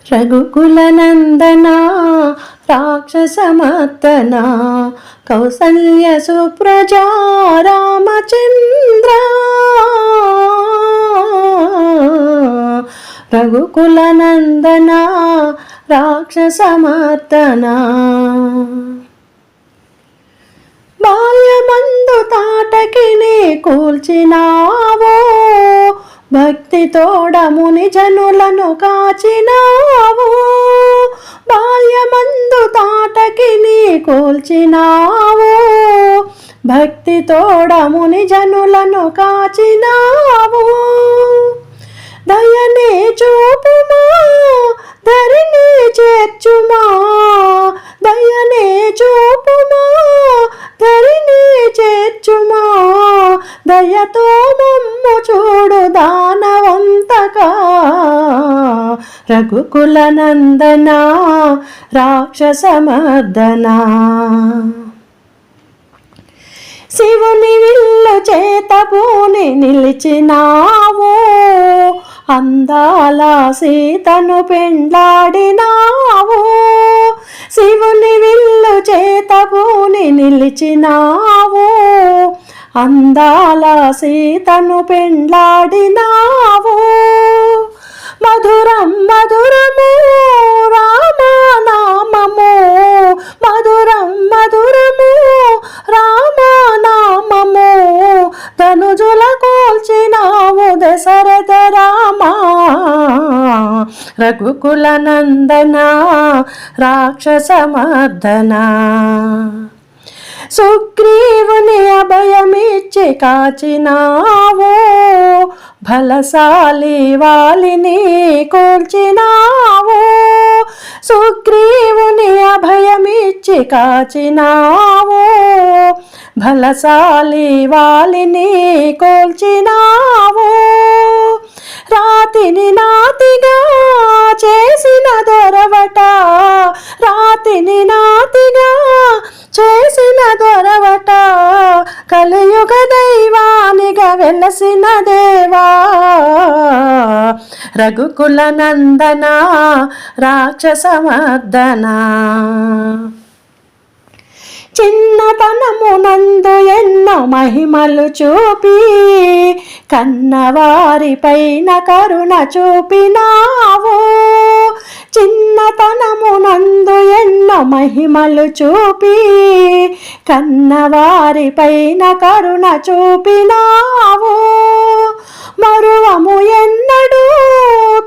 రఘుకులనందనా రాక్షసమర్దనా కౌసల్య సుప్రజా రామచంద్ర రఘుకులనందనా రాక్షసమర్దనా బాల్యమందు తాటకిని కూల్చినావో భక్తి తోడముని జనులను కాచినావు బాల్యమందు తాటకిని కూల్చినావు భక్తి తోడముని జనులను కాచినావు దయనే చూపుమా ధరిని చేర్చుమా దయనే చూపుమా ధరిని చేర్చుమా దయతో మమ్ము చూడు దానవంతకా రఘుకులనందనా రాక్షసమర్దనా శివుని విల్లు చేత పూని నిలిచినావు అందాల సీతను పెండ్లాడినావు శివుని విల్లు చేత పూని నిలిచినావు అందాల సీతను పెండ్లాడినావు మధురం మధురము రామనామము మధురం మధురము రామనామము ధనుజుల కోల్చినావు దశరథ రామా రఘుకులనందనా రాక్షసమర్దనా సుగ్రీవుని అభయమిచ్చి కాచినావు బలశాలి వాలిని కూల్చినావు సుగ్రీవుని అభయమిచ్చి కాచినావు బలశాలి వాలిని కూల్చినావు రాతిని నాతిగా చేసిన దొరవట రాతిని నాతిగా చేసిన దొరవట కలియుగ దైవానిగా వెలసిన దేవా రఘుకులనందనా రాక్షసమర్దనా చిన్నతనమునందు ఎన్నో మహిమలు చూపి కన్నవారి పైన కరుణ చూపినావు చిన్నతనమునందు ఎన్నో మహిమలు చూపి కన్నవారి పైన కరుణ చూపినావు మరువము ఎన్నడు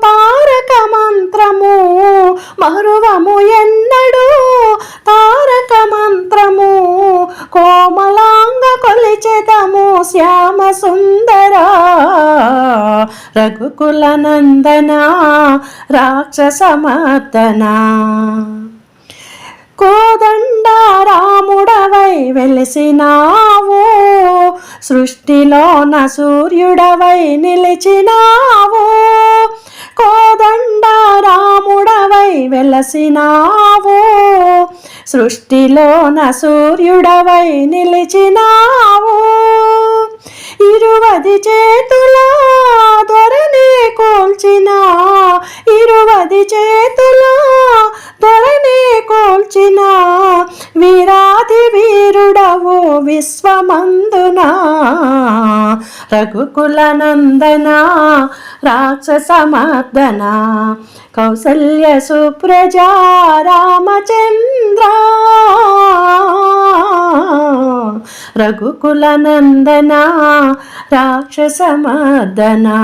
తారక మంత్రము మరువము ఎన్నడు తారక మంత్రము కోమలాంగ కొలిచెదము శ్యామ సుందరా రఘుకులనందనా రాక్షసమర్దనా కోదండ రాముడవై వెలిసినావు సృష్టిలోన సూర్యుడవై నిలిచినావు కోదండ రాముడవై వెలసినావు సృష్టిలోన సూర్యుడవై నిలిచినావు ఇరువది చేతుల దొరనే కోల్చిన ఇరువది చేతుల దొరనే కోల్చిన వీరాది వీరుడవు విశ్వమందునా రఘుకులనందనా రాక్షసమర్దనా కౌసల్య సుప్రజా రామచంద్ర రఘుకులనందనా రాక్షసమర్దనా